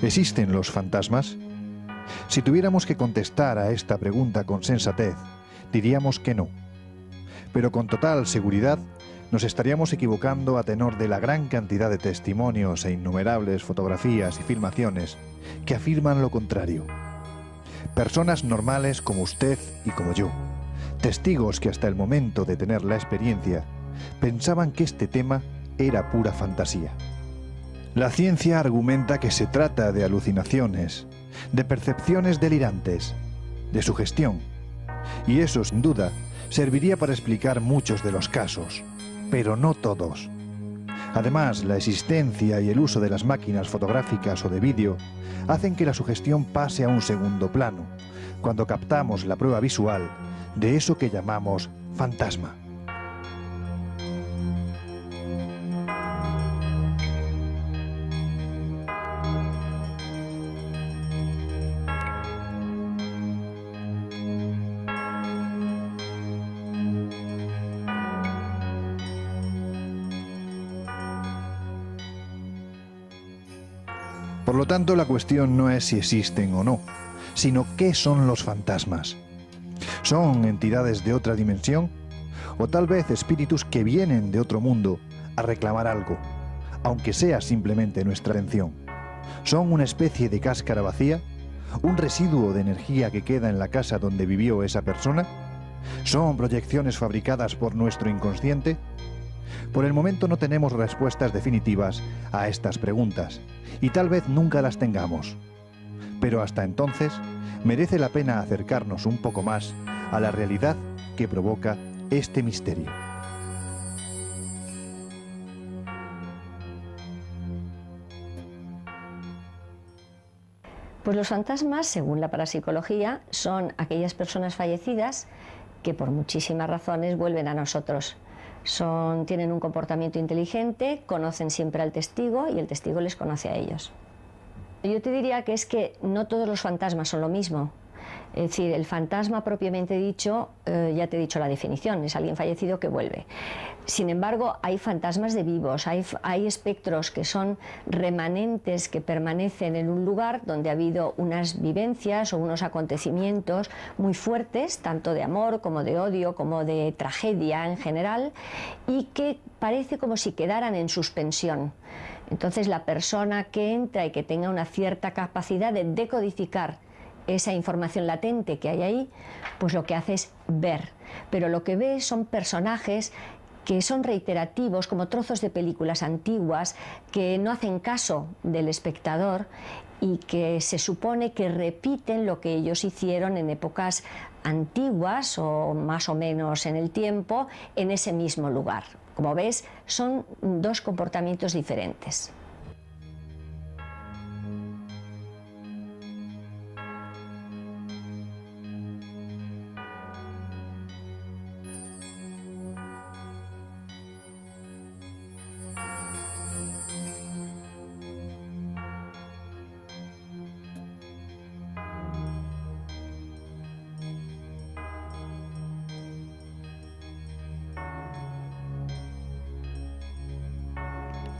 ¿Existen los fantasmas? Si tuviéramos que contestar a esta pregunta con sensatez, diríamos que no. Pero con total seguridad nos estaríamos equivocando a tenor de la gran cantidad de testimonios e innumerables fotografías y filmaciones que afirman lo contrario. Personas normales como usted y como yo, testigos que hasta el momento de tener la experiencia pensaban que este tema era pura fantasía. La ciencia argumenta que se trata de alucinaciones, de percepciones delirantes, de sugestión, y eso sin duda serviría para explicar muchos de los casos, pero no todos. Además, la existencia y el uso de las máquinas fotográficas o de vídeo hacen que la sugestión pase a un segundo plano, cuando captamos la prueba visual de eso que llamamos fantasma. Por lo tanto, la cuestión no es si existen o no, sino qué son los fantasmas. ¿Son entidades de otra dimensión? ¿O tal vez espíritus que vienen de otro mundo a reclamar algo, aunque sea simplemente nuestra atención? ¿Son una especie de cáscara vacía? ¿Un residuo de energía que queda en la casa donde vivió esa persona? ¿Son proyecciones fabricadas por nuestro inconsciente? Por el momento no tenemos respuestas definitivas a estas preguntas, y tal vez nunca las tengamos. Pero hasta entonces, merece la pena acercarnos un poco más a la realidad que provoca este misterio. Pues los fantasmas, según la parapsicología, son aquellas personas fallecidas que por muchísimas razones vuelven a nosotros. Tienen un comportamiento inteligente, conocen siempre al testigo y el testigo les conoce a ellos. Yo te diría que es que no todos los fantasmas son lo mismo. Es decir, el fantasma propiamente dicho, ya te he dicho la definición, es alguien fallecido que vuelve. Sin embargo, hay fantasmas de vivos, hay espectros que son remanentes que permanecen en un lugar donde ha habido unas vivencias o unos acontecimientos muy fuertes, tanto de amor como de odio, como de tragedia en general, y que parece como si quedaran en suspensión. Entonces, la persona que entra y que tenga una cierta capacidad de decodificar esa información latente que hay ahí, pues lo que hace es ver. Pero lo que ve son personajes que son reiterativos, como trozos de películas antiguas, que no hacen caso del espectador y que se supone que repiten lo que ellos hicieron en épocas antiguas o más o menos en el tiempo, en ese mismo lugar. Como ves, son dos comportamientos diferentes.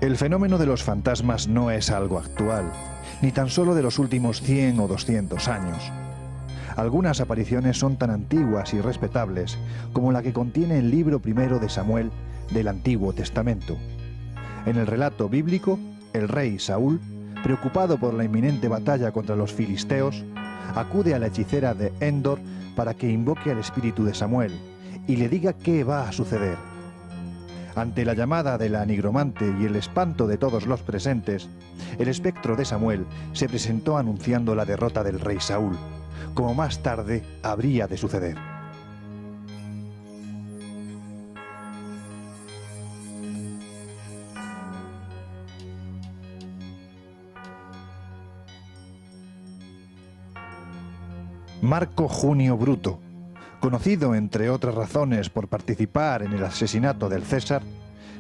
El fenómeno de los fantasmas no es algo actual, ni tan solo de los últimos 100 o 200 años. Algunas apariciones son tan antiguas y respetables como la que contiene el libro primero de Samuel del Antiguo Testamento. En el relato bíblico, el rey Saúl, preocupado por la inminente batalla contra los filisteos, acude a la hechicera de Endor para que invoque al espíritu de Samuel y le diga qué va a suceder. Ante la llamada de la nigromante y el espanto de todos los presentes, el espectro de Samuel se presentó anunciando la derrota del rey Saúl, como más tarde habría de suceder. Marco Junio Bruto, conocido entre otras razones por participar en el asesinato del César,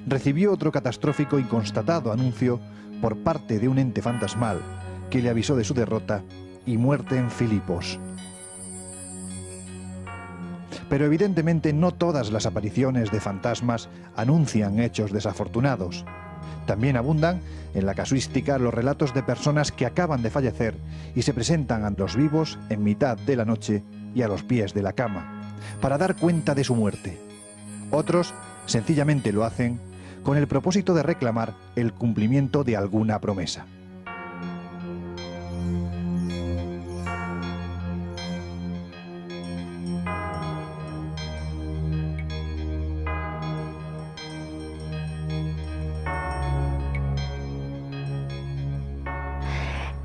recibió otro catastrófico y constatado anuncio por parte de un ente fantasmal que le avisó de su derrota y muerte en Filipos. Pero evidentemente no todas las apariciones de fantasmas anuncian hechos desafortunados. También abundan en la casuística los relatos de personas que acaban de fallecer y se presentan ante los vivos en mitad de la noche y a los pies de la cama, para dar cuenta de su muerte. Otros sencillamente lo hacen con el propósito de reclamar el cumplimiento de alguna promesa.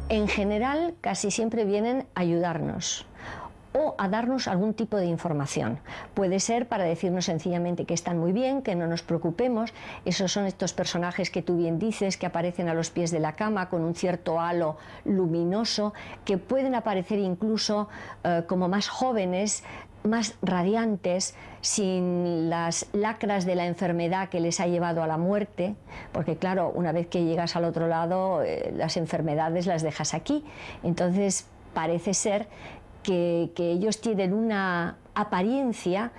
En general, casi siempre vienen a ayudarnos o a darnos algún tipo de información. Puede ser para decirnos sencillamente que están muy bien, que no nos preocupemos. Esos son estos personajes que tú bien dices, que aparecen a los pies de la cama con un cierto halo luminoso, que pueden aparecer incluso como más jóvenes, más radiantes, sin las lacras de la enfermedad que les ha llevado a la muerte, porque claro, una vez que llegas al otro lado, las enfermedades las dejas aquí. Entonces parece ser que ellos tienen una apariencia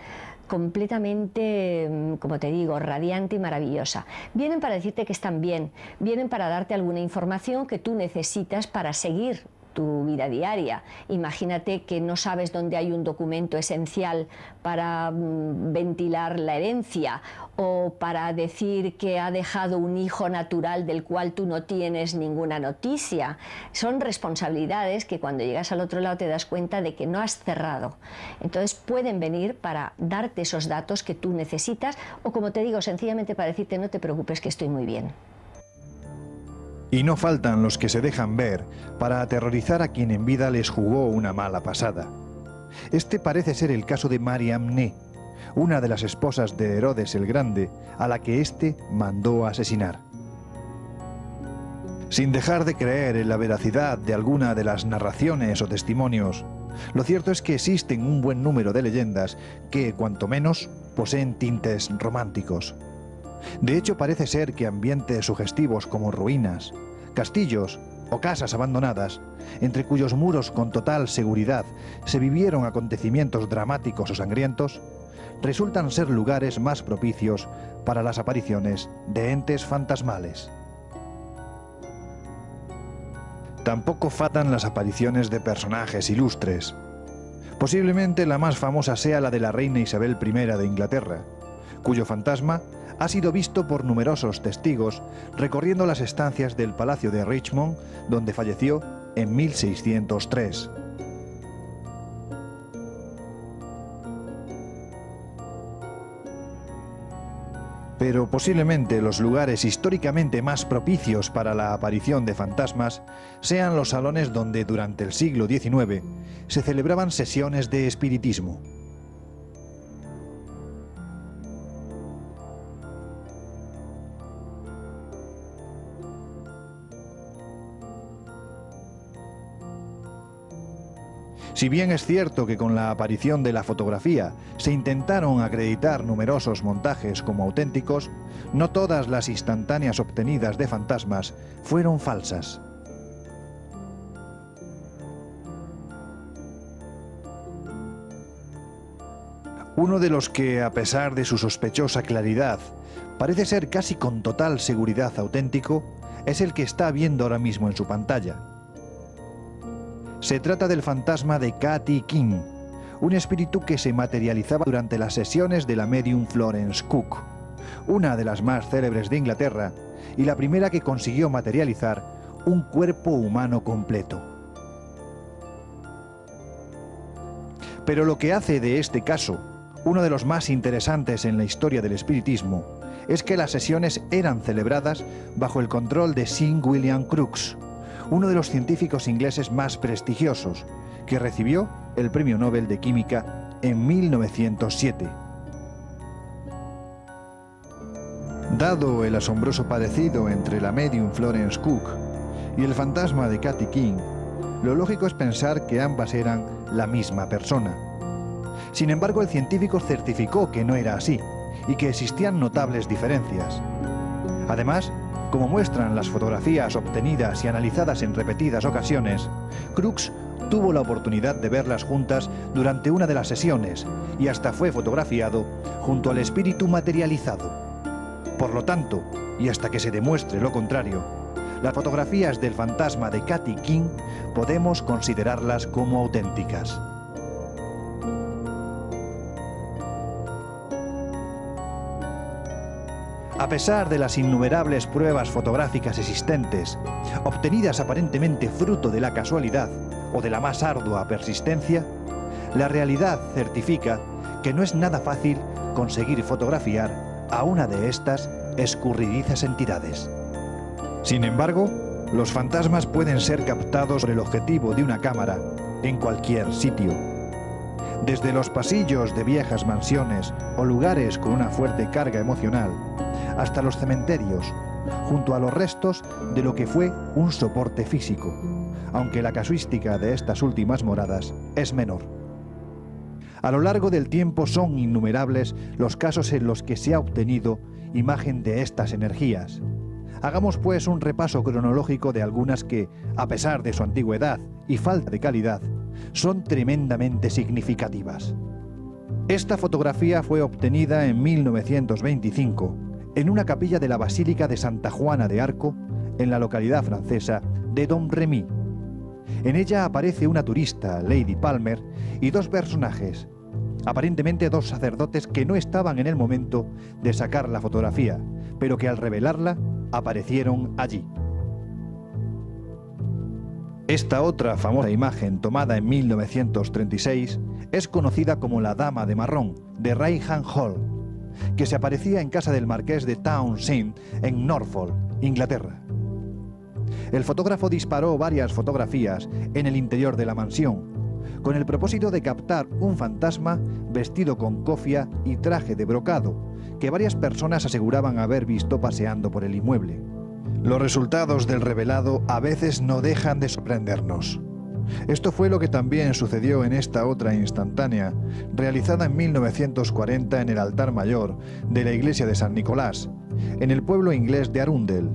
completamente, como te digo, radiante y maravillosa. Vienen para decirte que están bien, vienen para darte alguna información que tú necesitas para seguir tu vida diaria. Imagínate que no sabes dónde hay un documento esencial para ventilar la herencia o para decir que ha dejado un hijo natural del cual tú no tienes ninguna noticia. Son responsabilidades que cuando llegas al otro lado te das cuenta de que no has cerrado. Entonces pueden venir para darte esos datos que tú necesitas o, como te digo, sencillamente para decirte no te preocupes que estoy muy bien. Y no faltan los que se dejan ver para aterrorizar a quien en vida les jugó una mala pasada. Este parece ser el caso de Mariamne, una de las esposas de Herodes el Grande, a la que éste mandó asesinar. Sin dejar de creer en la veracidad de alguna de las narraciones o testimonios, lo cierto es que existen un buen número de leyendas que, cuanto menos, poseen tintes románticos. De hecho, parece ser que ambientes sugestivos como ruinas, castillos o casas abandonadas, entre cuyos muros con total seguridad se vivieron acontecimientos dramáticos o sangrientos, resultan ser lugares más propicios para las apariciones de entes fantasmales. Tampoco faltan las apariciones de personajes ilustres. Posiblemente la más famosa sea la de la reina Isabel I de Inglaterra, cuyo fantasma ha sido visto por numerosos testigos recorriendo las estancias del Palacio de Richmond, donde falleció en 1603. Pero posiblemente los lugares históricamente más propicios para la aparición de fantasmas sean los salones donde durante el siglo XIX se celebraban sesiones de espiritismo. Si bien es cierto que con la aparición de la fotografía se intentaron acreditar numerosos montajes como auténticos, no todas las instantáneas obtenidas de fantasmas fueron falsas. Uno de los que, a pesar de su sospechosa claridad, parece ser casi con total seguridad auténtico, es el que está viendo ahora mismo en su pantalla. Se trata del fantasma de Katy King, un espíritu que se materializaba durante las sesiones de la medium Florence Cook, una de las más célebres de Inglaterra y la primera que consiguió materializar un cuerpo humano completo. Pero lo que hace de este caso uno de los más interesantes en la historia del espiritismo es que las sesiones eran celebradas bajo el control de Sir William Crookes, uno de los científicos ingleses más prestigiosos, que recibió el Premio Nobel de Química en 1907. Dado el asombroso parecido entre la medium Florence Cook y el fantasma de Katy King, lo lógico es pensar que ambas eran la misma persona. Sin embargo, el científico certificó que no era así y que existían notables diferencias. Además, como muestran las fotografías obtenidas y analizadas en repetidas ocasiones, Crookes tuvo la oportunidad de verlas juntas durante una de las sesiones y hasta fue fotografiado junto al espíritu materializado. Por lo tanto, y hasta que se demuestre lo contrario, las fotografías del fantasma de Kathy King podemos considerarlas como auténticas. A pesar de las innumerables pruebas fotográficas existentes, obtenidas aparentemente fruto de la casualidad o de la más ardua persistencia, la realidad certifica que no es nada fácil conseguir fotografiar a una de estas escurridizas entidades. Sin embargo, los fantasmas pueden ser captados por el objetivo de una cámara en cualquier sitio. Desde los pasillos de viejas mansiones o lugares con una fuerte carga emocional, hasta los cementerios, junto a los restos de lo que fue un soporte físico, aunque la casuística de estas últimas moradas es menor. A lo largo del tiempo son innumerables los casos en los que se ha obtenido imagen de estas energías. Hagamos pues un repaso cronológico de algunas que, a pesar de su antigüedad y falta de calidad, son tremendamente significativas. Esta fotografía fue obtenida en 1925 en una capilla de la Basílica de Santa Juana de Arco, en la localidad francesa de Domremy. En ella aparece una turista, Lady Palmer, y dos personajes, aparentemente dos sacerdotes que no estaban en el momento de sacar la fotografía, pero que al revelarla aparecieron allí. Esta otra famosa imagen, tomada en 1936, es conocida como la Dama de Marrón, de Rayhan Hall, que se aparecía en casa del marqués de Townshend en Norfolk, Inglaterra. El fotógrafo disparó varias fotografías en el interior de la mansión, con el propósito de captar un fantasma vestido con cofia y traje de brocado, que varias personas aseguraban haber visto paseando por el inmueble. Los resultados del revelado a veces no dejan de sorprendernos. Esto fue lo que también sucedió en esta otra instantánea, realizada en 1940 en el altar mayor de la iglesia de San Nicolás, en el pueblo inglés de Arundel.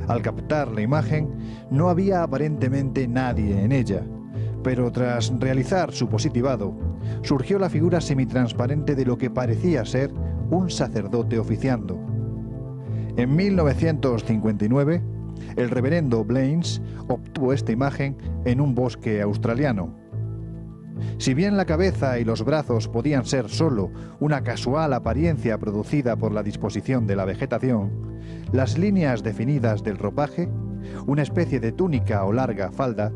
Al captar la imagen, no había aparentemente nadie en ella, pero tras realizar su positivado, surgió la figura semitransparente de lo que parecía ser un sacerdote oficiando. En 1959, el reverendo Blaines obtuvo esta imagen en un bosque australiano. Si bien la cabeza y los brazos podían ser solo una casual apariencia producida por la disposición de la vegetación, las líneas definidas del ropaje, una especie de túnica o larga falda,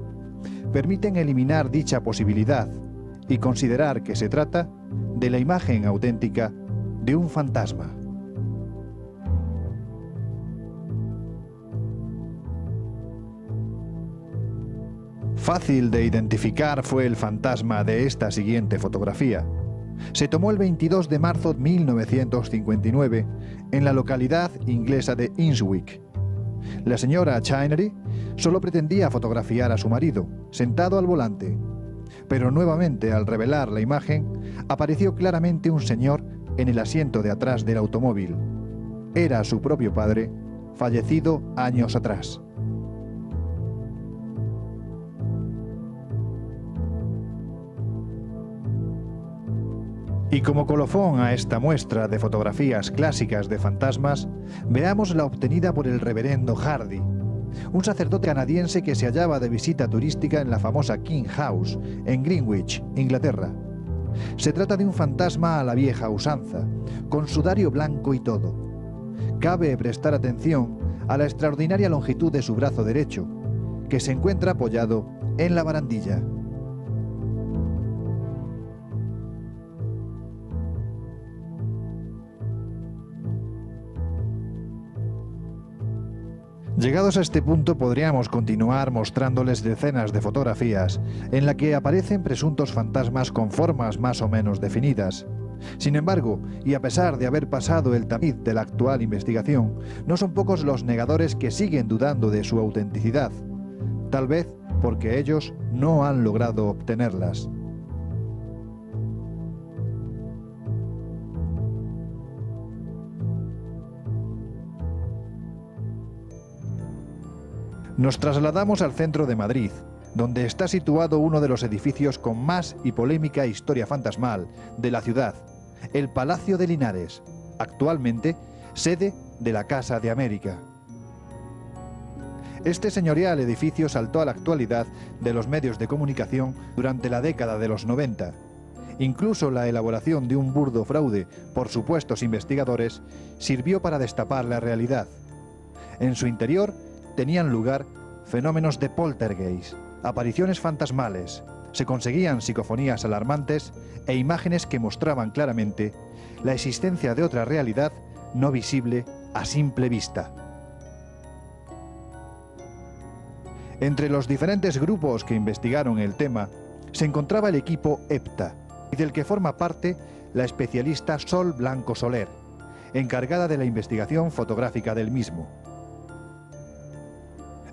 permiten eliminar dicha posibilidad y considerar que se trata de la imagen auténtica de un fantasma. Fácil de identificar fue el fantasma de esta siguiente fotografía. Se tomó el 22 de marzo de 1959 en la localidad inglesa de Innswick. La señora Chinery solo pretendía fotografiar a su marido, sentado al volante, pero nuevamente al revelar la imagen apareció claramente un señor en el asiento de atrás del automóvil. Era su propio padre, fallecido años atrás. Y como colofón a esta muestra de fotografías clásicas de fantasmas, veamos la obtenida por el reverendo Hardy, un sacerdote canadiense que se hallaba de visita turística en la famosa King House, en Greenwich, Inglaterra. Se trata de un fantasma a la vieja usanza, con sudario blanco y todo. Cabe prestar atención a la extraordinaria longitud de su brazo derecho, que se encuentra apoyado en la barandilla. Llegados a este punto podríamos continuar mostrándoles decenas de fotografías en las que aparecen presuntos fantasmas con formas más o menos definidas. Sin embargo, y a pesar de haber pasado el tamiz de la actual investigación, no son pocos los negadores que siguen dudando de su autenticidad, tal vez porque ellos no han logrado obtenerlas. Nos trasladamos al centro de Madrid, donde está situado uno de los edificios con más y polémica historia fantasmal de la ciudad, el Palacio de Linares, actualmente sede de la Casa de América. Este señorial edificio saltó a la actualidad de los medios de comunicación durante la década de los 90. Incluso la elaboración de un burdo fraude por supuestos investigadores sirvió para destapar la realidad. En su interior tenían lugar fenómenos de poltergeist, apariciones fantasmales, se conseguían psicofonías alarmantes e imágenes que mostraban claramente la existencia de otra realidad no visible a simple vista. Entre los diferentes grupos que investigaron el tema se encontraba el equipo EPTA, y del que forma parte la especialista Sol Blanco Soler, encargada de la investigación fotográfica del mismo.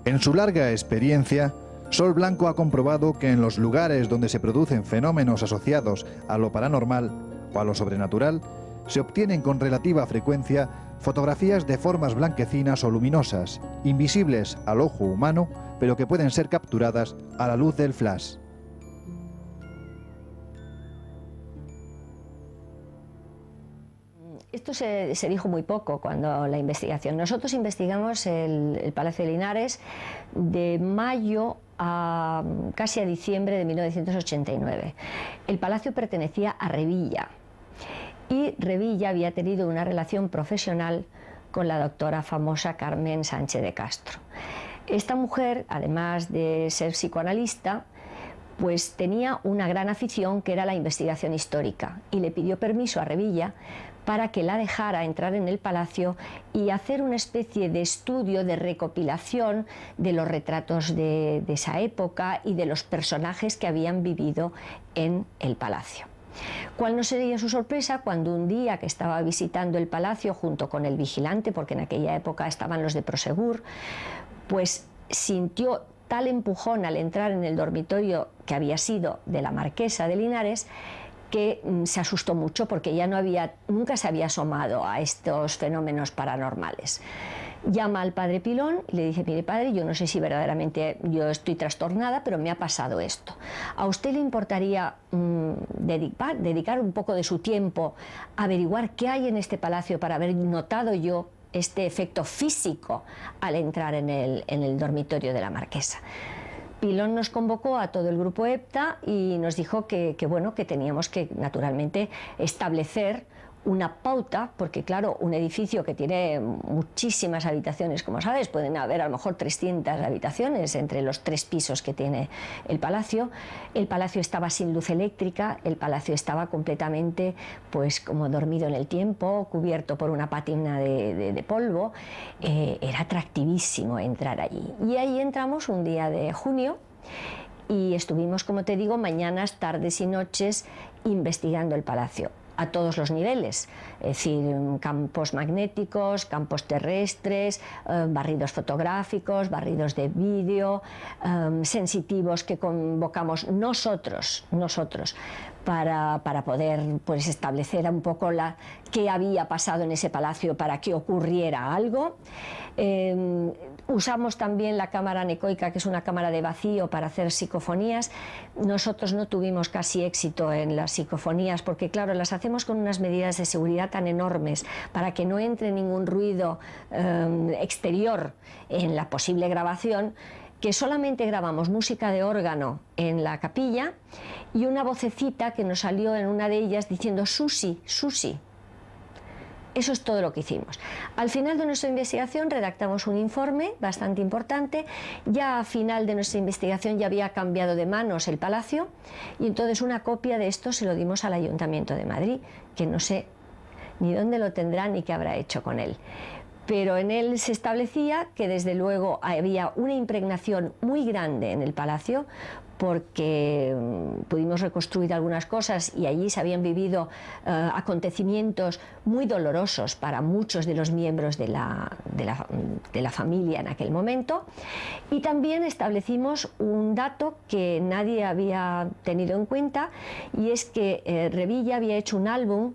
En su larga experiencia, Sol Blanco ha comprobado que en los lugares donde se producen fenómenos asociados a lo paranormal o a lo sobrenatural, se obtienen con relativa frecuencia fotografías de formas blanquecinas o luminosas, invisibles al ojo humano, pero que pueden ser capturadas a la luz del flash. Esto se dijo muy poco cuando la investigación. Nosotros investigamos el Palacio de Linares de mayo a casi a diciembre de 1989. El palacio pertenecía a Revilla y Revilla había tenido una relación profesional con la doctora famosa Carmen Sánchez de Castro. Esta mujer, además de ser psicoanalista, pues tenía una gran afición que era la investigación histórica y le pidió permiso a Revilla para que la dejara entrar en el palacio y hacer una especie de estudio, de recopilación de los retratos de esa época y de los personajes que habían vivido en el palacio. ¿Cuál no sería su sorpresa cuando un día que estaba visitando el palacio junto con el vigilante, porque en aquella época estaban los de Prosegur, pues sintió tal empujón al entrar en el dormitorio que había sido de la marquesa de Linares que se asustó mucho porque ya nunca se había asomado a estos fenómenos paranormales. Llama al padre Pilón y le dice: mire padre, yo no sé si verdaderamente yo estoy trastornada, pero me ha pasado esto. ¿A usted le importaría dedicar un poco de su tiempo a averiguar qué hay en este palacio para haber notado yo este efecto físico al entrar en el dormitorio de la marquesa? Pilón nos convocó a todo el grupo EPTA y nos dijo que teníamos que naturalmente establecer una pauta, porque claro, un edificio que tiene muchísimas habitaciones, como sabes, pueden haber a lo mejor 300 habitaciones entre los 3 pisos que tiene el palacio estaba sin luz eléctrica, el palacio estaba completamente pues como dormido en el tiempo, cubierto por una pátina de polvo, era atractivísimo entrar allí. Y ahí entramos un día de junio y estuvimos, como te digo, mañanas, tardes y noches investigando el palacio a todos los niveles, es decir, campos magnéticos, campos terrestres, barridos fotográficos, barridos de vídeo, sensitivos que convocamos nosotros para poder pues establecer un poco qué había pasado en ese palacio para que ocurriera algo. Usamos también la cámara anecoica, que es una cámara de vacío, para hacer psicofonías. Nosotros no tuvimos casi éxito en las psicofonías porque, claro, las hacemos con unas medidas de seguridad tan enormes para que no entre ningún ruido exterior en la posible grabación, que solamente grabamos música de órgano en la capilla y una vocecita que nos salió en una de ellas diciendo Susi, Susi. Eso es todo lo que hicimos. Al final de nuestra investigación redactamos un informe bastante importante. Ya a final de nuestra investigación ya había cambiado de manos el palacio y entonces una copia de esto se lo dimos al Ayuntamiento de Madrid, que no sé ni dónde lo tendrá ni qué habrá hecho con él. Pero en él se establecía que desde luego había una impregnación muy grande en el palacio porque pudimos reconstruir algunas cosas y allí se habían vivido acontecimientos muy dolorosos para muchos de los miembros de la familia en aquel momento. Y también establecimos un dato que nadie había tenido en cuenta, y es que Revilla había hecho un álbum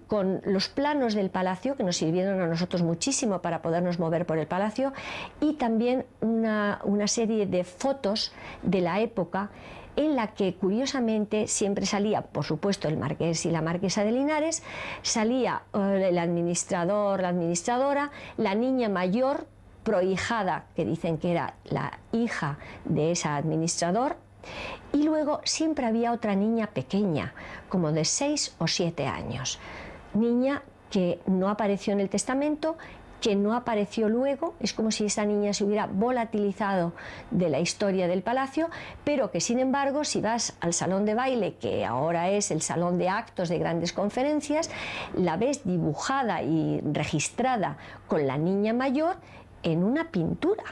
con los planos del palacio que nos sirvieron a nosotros muchísimo para podernos mover por el palacio, y también una serie de fotos de la época en la que curiosamente siempre salía, por supuesto, el marqués y la marquesa de Linares, salía el administrador, la administradora, la niña mayor, prohijada, que dicen que era la hija de ese administrador, y luego siempre había otra niña pequeña, como de 6 o 7 años, niña que no apareció en el testamento, que no apareció luego, es como si esa niña se hubiera volatilizado de la historia del palacio, pero que sin embargo, si vas al salón de baile, que ahora es el salón de actos de grandes conferencias, la ves dibujada y registrada con la niña mayor en una pintura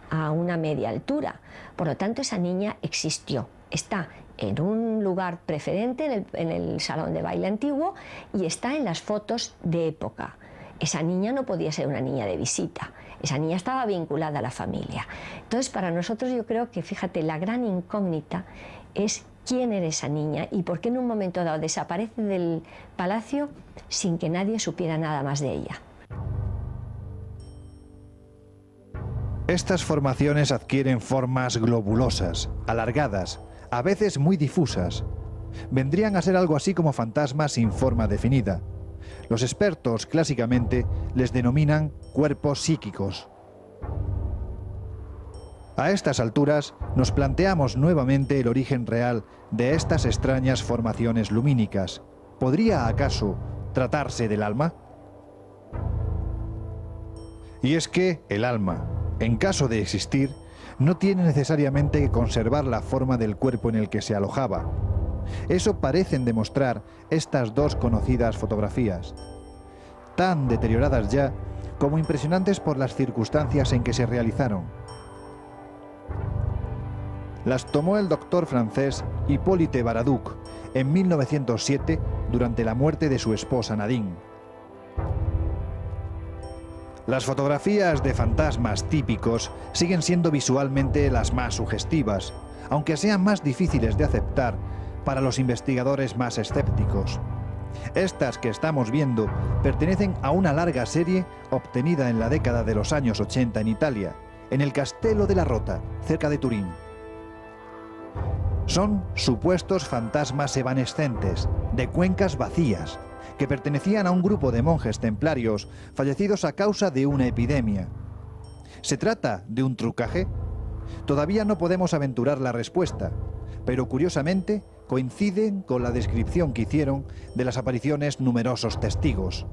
a una media altura. Por lo tanto, esa niña existió, está en un lugar preferente en el salón de baile antiguo y está en las fotos de época. Esa niña no podía ser una niña de visita, esa niña estaba vinculada a la familia. Entonces, para nosotros yo creo que, fíjate, la gran incógnita es quién era esa niña y por qué en un momento dado desaparece del palacio sin que nadie supiera nada más de ella. Estas formaciones adquieren formas globulosas, alargadas, a veces muy difusas. Vendrían a ser algo así como fantasmas sin forma definida. Los expertos clásicamente les denominan cuerpos psíquicos. A estas alturas nos planteamos nuevamente el origen real de estas extrañas formaciones lumínicas. ¿Podría acaso tratarse del alma? Y es que el alma, en caso de existir, no tiene necesariamente que conservar la forma del cuerpo en el que se alojaba. Eso parecen demostrar estas dos conocidas fotografías, tan deterioradas ya como impresionantes por las circunstancias en que se realizaron. Las tomó el doctor francés Hippolyte Baraduc en 1907 durante la muerte de su esposa Nadine. Las fotografías de fantasmas típicos siguen siendo visualmente las más sugestivas, aunque sean más difíciles de aceptar para los investigadores más escépticos. Estas que estamos viendo pertenecen a una larga serie obtenida en la década de los años 80 en Italia, en el Castello della Rota, cerca de Turín. Son supuestos fantasmas evanescentes, de cuencas vacías, que pertenecían a un grupo de monjes templarios fallecidos a causa de una epidemia. ¿Se trata de un trucaje? Todavía no podemos aventurar la respuesta, pero curiosamente coinciden con la descripción que hicieron de las apariciones numerosos testigos.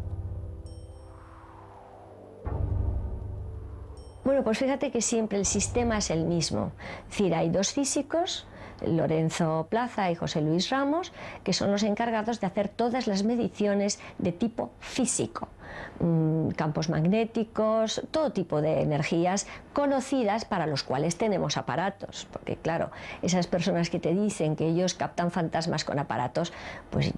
Bueno, pues fíjate que siempre el sistema es el mismo. Es decir, hay dos físicos, Lorenzo Plaza y José Luis Ramos, que son los encargados de hacer todas las mediciones de tipo físico. Campos magnéticos, todo tipo de energías conocidas para los cuales tenemos aparatos, porque claro, esas personas que te dicen que ellos captan fantasmas con aparatos, pues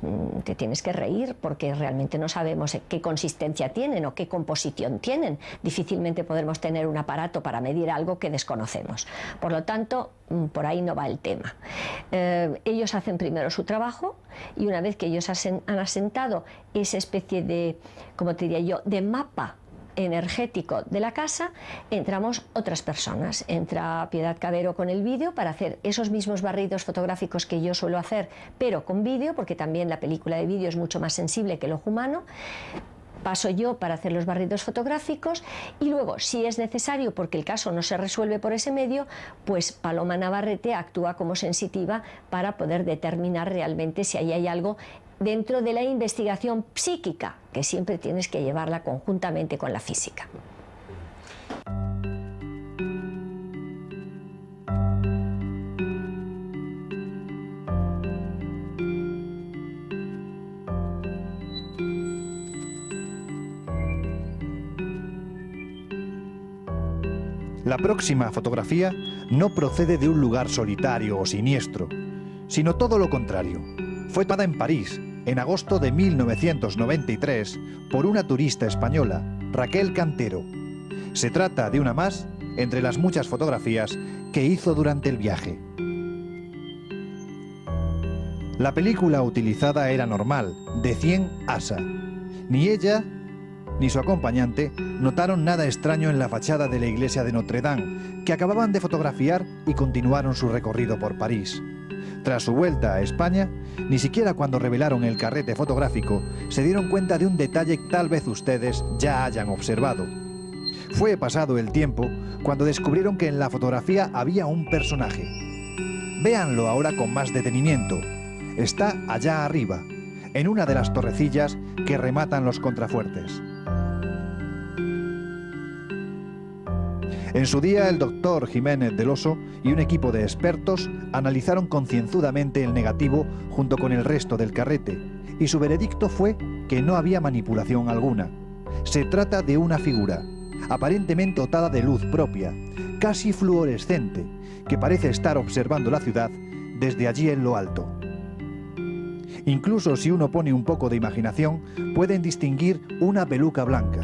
te tienes que reír porque realmente no sabemos qué consistencia tienen o qué composición tienen. Difícilmente podremos tener un aparato para medir algo que desconocemos. Por lo tanto, por ahí no va el tema. Ellos hacen primero su trabajo y una vez que ellos han asentado esa especie de, como te diría yo, de mapa energético de la casa, entramos otras personas. Entra Piedad Cabero con el vídeo para hacer esos mismos barridos fotográficos que yo suelo hacer, pero con vídeo, porque también la película de vídeo es mucho más sensible que el ojo humano. Paso yo para hacer los barridos fotográficos y luego, si es necesario, porque el caso no se resuelve por ese medio, pues Paloma Navarrete actúa como sensitiva para poder determinar realmente si ahí hay algo dentro de la investigación psíquica, que siempre tienes que llevarla conjuntamente con la física. La próxima fotografía no procede de un lugar solitario o siniestro, sino todo lo contrario. Fue tomada en París, en agosto de 1993, por una turista española, Raquel Cantero. Se trata de una más entre las muchas fotografías que hizo durante el viaje. La película utilizada era normal, de 100 ASA. Ni ella ni su acompañante notaron nada extraño en la fachada de la iglesia de Notre Dame, que acababan de fotografiar y continuaron su recorrido por París. Tras su vuelta a España, ni siquiera cuando revelaron el carrete fotográfico se dieron cuenta de un detalle que tal vez ustedes ya hayan observado. Fue pasado el tiempo cuando descubrieron que en la fotografía había un personaje. Véanlo ahora con más detenimiento. Está allá arriba, en una de las torrecillas que rematan los contrafuertes. En su día, el doctor Jiménez del Oso y un equipo de expertos analizaron concienzudamente el negativo junto con el resto del carrete, y su veredicto fue que no había manipulación alguna. Se trata de una figura, aparentemente dotada de luz propia, casi fluorescente, que parece estar observando la ciudad desde allí en lo alto. Incluso si uno pone un poco de imaginación, pueden distinguir una peluca blanca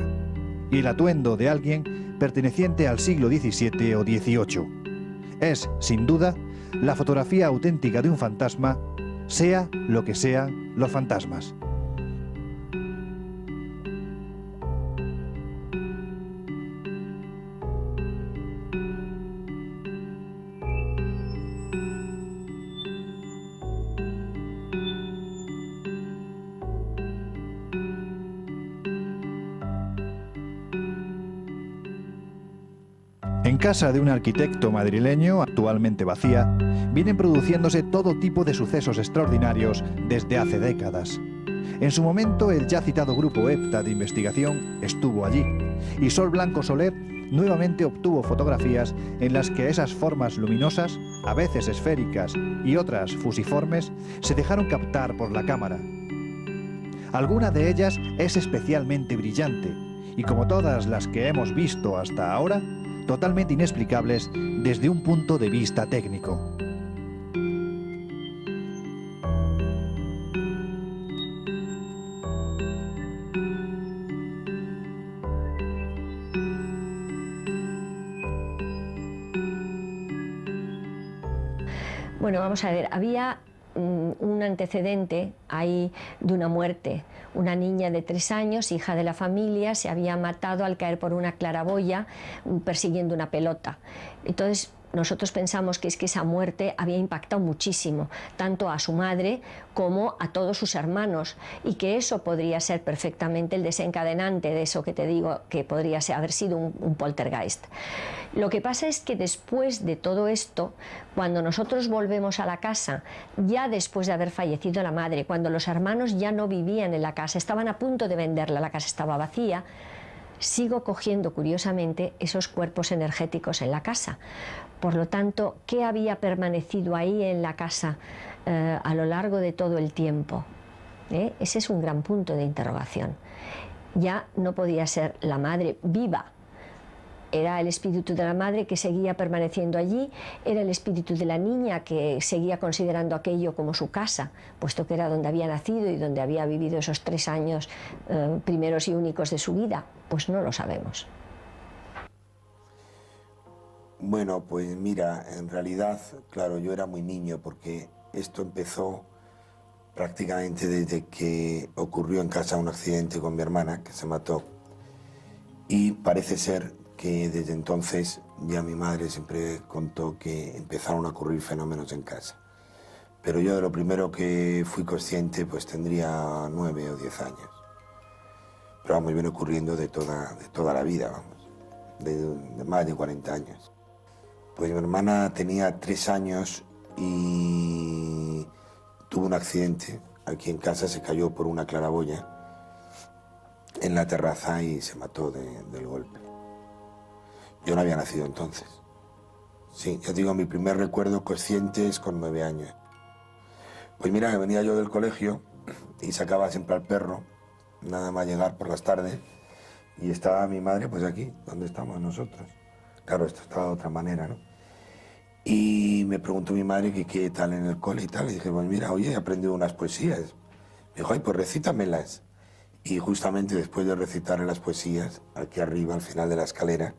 y el atuendo de alguien perteneciente al siglo XVII o XVIII. Es, sin duda, la fotografía auténtica de un fantasma, sea lo que sean los fantasmas. En casa de un arquitecto madrileño, actualmente vacía, vienen produciéndose todo tipo de sucesos extraordinarios desde hace décadas. En su momento, el ya citado grupo EPTA de investigación estuvo allí, y Sol Blanco Soler nuevamente obtuvo fotografías en las que esas formas luminosas, a veces esféricas y otras fusiformes, se dejaron captar por la cámara. Alguna de ellas es especialmente brillante, y como todas las que hemos visto hasta ahora, totalmente inexplicables desde un punto de vista técnico. Bueno, vamos a ver, había un antecedente ahí de una muerte. Una niña de 3 años, hija de la familia, se había matado al caer por una claraboya persiguiendo una pelota. Entonces nosotros pensamos que es que esa muerte había impactado muchísimo, tanto a su madre como a todos sus hermanos, y que eso podría ser perfectamente el desencadenante de eso que te digo, que podría haber sido un poltergeist. Lo que pasa es que después de todo esto, cuando nosotros volvemos a la casa, ya después de haber fallecido la madre, cuando los hermanos ya no vivían en la casa, estaban a punto de venderla, la casa estaba vacía, sigo cogiendo curiosamente esos cuerpos energéticos en la casa. Por lo tanto, ¿qué había permanecido ahí en la casa a lo largo de todo el tiempo? Ese es un gran punto de interrogación. Ya no podía ser la madre viva. Era el espíritu de la madre que seguía permaneciendo allí, era el espíritu de la niña que seguía considerando aquello como su casa, puesto que era donde había nacido y donde había vivido esos 3 años primeros y únicos de su vida. Pues no lo sabemos. Bueno, pues mira, en realidad, claro, yo era muy niño porque esto empezó prácticamente desde que ocurrió en casa un accidente con mi hermana, que se mató. Y parece ser que desde entonces ya mi madre siempre contó que empezaron a ocurrir fenómenos en casa. Pero yo de lo primero que fui consciente pues tendría 9 o 10 años. Pero vamos, viene ocurriendo de toda la vida, vamos, de más de 40 años. Pues mi hermana tenía 3 años y tuvo un accidente. Aquí en casa se cayó por una claraboya en la terraza y se mató del golpe. Yo no había nacido entonces. Sí, ya digo, mi primer recuerdo consciente es con 9 años. Pues mira, que venía yo del colegio y sacaba siempre al perro, nada más llegar por las tardes, y estaba mi madre pues aquí, donde estamos nosotros. Claro, esto estaba de otra manera, ¿no? Y me preguntó mi madre que qué tal en el cole y tal, y dije, pues mira, oye, he aprendido unas poesías. Me dijo, ay, pues recítamelas. Y justamente después de recitarle las poesías, aquí arriba, al final de la escalera,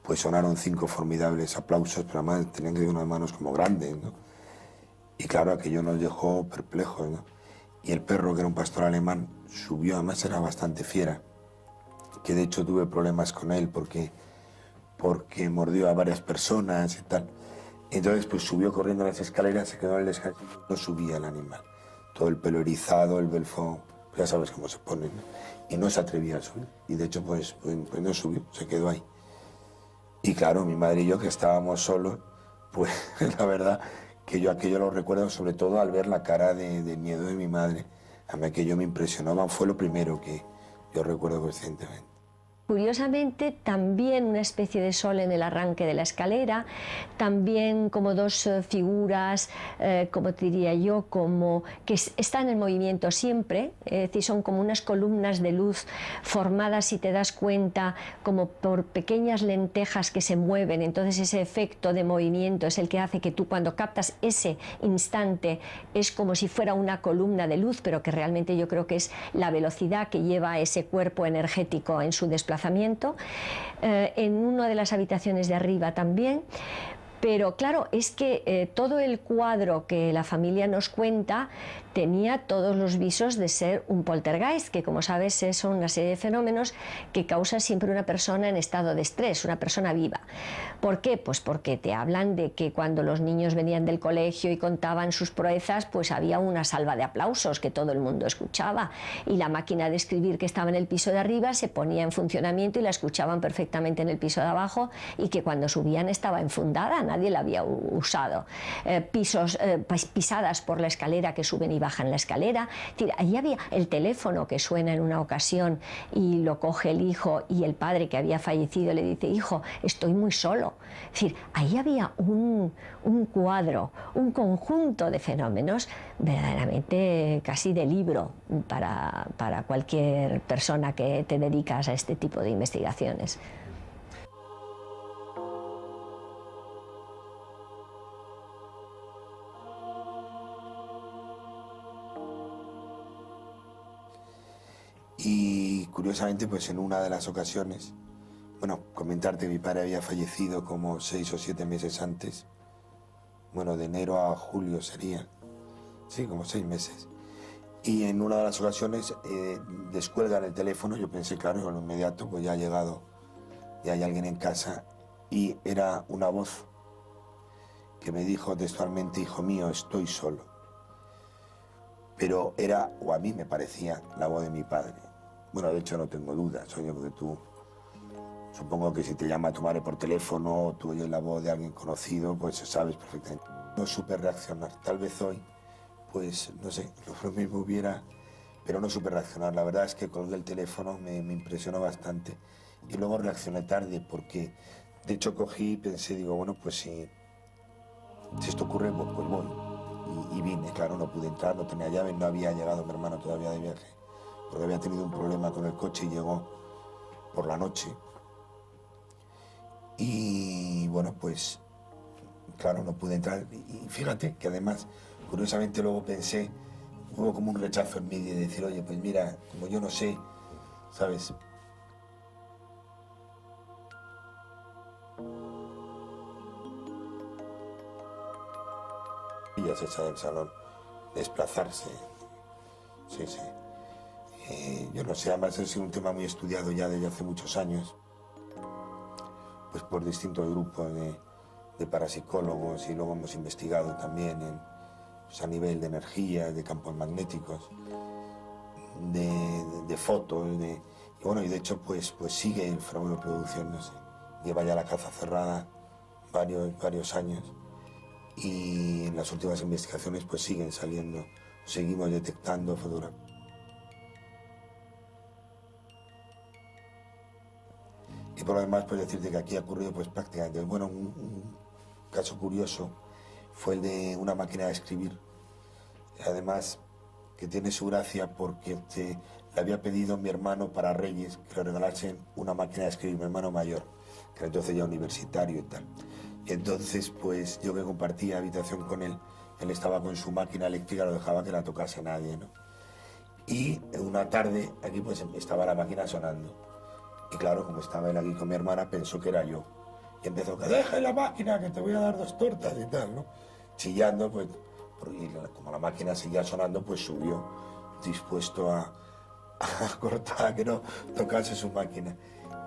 pues sonaron 5 formidables aplausos, pero además tenían que ser unas manos como grandes, ¿no? Y claro, aquello nos dejó perplejos, ¿no? Y el perro, que era un pastor alemán, subió, además era bastante fiera, que de hecho tuve problemas con él porque mordió a varias personas y tal. Entonces pues subió corriendo las escaleras, se quedó en el descanso, no subía el animal. Todo el pelo erizado, el belfón, ya sabes cómo se pone, ¿no? Y no se atrevía a subir. Y de hecho pues no subió, se quedó ahí. Y claro, mi madre y yo que estábamos solos, pues la verdad que yo aquello lo recuerdo sobre todo al ver la cara de miedo de mi madre. A mí aquello me impresionó, fue lo primero que yo recuerdo conscientemente. Curiosamente, también una especie de sol en el arranque de la escalera, también como dos figuras, como te diría yo, como que están en movimiento siempre, es decir, son como unas columnas de luz formadas, si te das cuenta, como por pequeñas lentejas que se mueven. Entonces ese efecto de movimiento es el que hace que tú, cuando captas ese instante, es como si fuera una columna de luz, pero que realmente yo creo que es la velocidad que lleva ese cuerpo energético en su desplazamiento. En una de las habitaciones de arriba también. Pero claro, es que todo el cuadro que la familia nos cuenta tenía todos los visos de ser un poltergeist, que como sabes es una serie de fenómenos que causa siempre una persona en estado de estrés, una persona viva. ¿Por qué? Pues porque te hablan de que cuando los niños venían del colegio y contaban sus proezas, pues había una salva de aplausos que todo el mundo escuchaba, y la máquina de escribir que estaba en el piso de arriba se ponía en funcionamiento y la escuchaban perfectamente en el piso de abajo, y que cuando subían estaba enfundada, nadie la había usado. Pisadas por la escalera, que suben y bajan la escalera. Es decir, ahí había el teléfono que suena en una ocasión y lo coge el hijo, y el padre, que había fallecido, le dice: hijo, estoy muy solo. Es decir, ahí había un cuadro, un conjunto de fenómenos verdaderamente casi de libro para cualquier persona que te dedicas a este tipo de investigaciones. Y curiosamente, pues en una de las ocasiones, bueno, comentarte que mi padre había fallecido como 6 o 7 meses antes. Bueno, de enero a julio sería. Sí, como 6 meses. Y en una de las ocasiones descuelgan el teléfono. Yo pensé, claro, con lo inmediato, pues ya ha llegado, ya hay alguien en casa. Y era una voz que me dijo textualmente: hijo mío, estoy solo. Pero era, o a mí me parecía, la voz de mi padre. Bueno, de hecho no tengo dudas, oye, porque tú, supongo que si te llama tu madre por teléfono o tú oyes la voz de alguien conocido, pues sabes perfectamente. No supe reaccionar. Tal vez hoy, pues, no sé, lo mismo hubiera, pero no supe reaccionar. La verdad es que colgué el teléfono, me impresionó bastante. Y luego reaccioné tarde, porque de hecho cogí y pensé, digo, bueno, pues si esto ocurre, pues voy. Y vine, claro, no pude entrar, no tenía llave, no había llegado mi hermano todavía de viaje, porque había tenido un problema con el coche y llegó por la noche. Y bueno, pues claro, no pude entrar. Y fíjate que además, curiosamente luego pensé, hubo como un rechazo en mí de decir: oye, pues mira, como yo no sé, ¿sabes? Ellas esa del salón, desplazarse, sí. Yo no sé, además es un tema muy estudiado ya desde hace muchos años, pues por distintos grupos de parapsicólogos, y luego hemos investigado también pues a nivel de energía, de campos magnéticos, de fotos, y bueno, y de hecho pues sigue el fenómeno de producción, no sé, lleva ya la caza cerrada varios años. Y en las últimas investigaciones pues siguen saliendo, seguimos detectando fotografías. Y por lo demás, pues decirte que aquí ha ocurrido pues prácticamente, bueno, un caso curioso fue el de una máquina de escribir. Además, que tiene su gracia porque le había pedido mi hermano para Reyes que le regalasen una máquina de escribir, mi hermano mayor, que era entonces ya universitario y tal. Y entonces, pues yo que compartía habitación con él, él estaba con su máquina eléctrica, no dejaba que la tocase nadie, ¿no? Y una tarde aquí pues estaba la máquina sonando. Y claro, como estaba él aquí con mi hermana, pensó que era yo. Y empezó: que deje la máquina, que te voy a dar 2 tortas y tal, ¿no? Chillando, pues, porque como la máquina seguía sonando, pues subió, dispuesto a cortar, a que no tocase su máquina.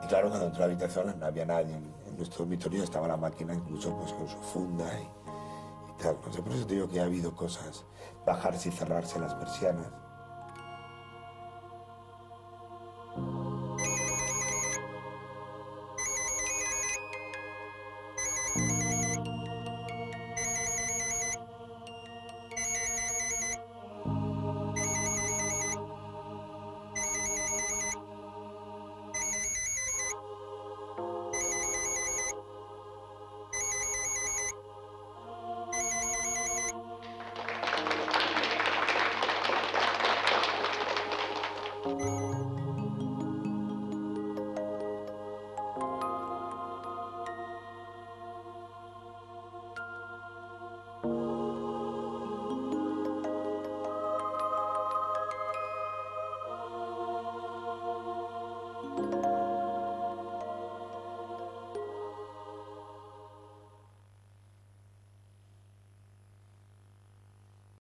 Y claro, cuando entró a la habitación no había nadie En nuestro dormitorio estaba la máquina incluso pues con su funda y tal. No sé, por eso te digo que ha habido cosas, bajarse y cerrarse las persianas.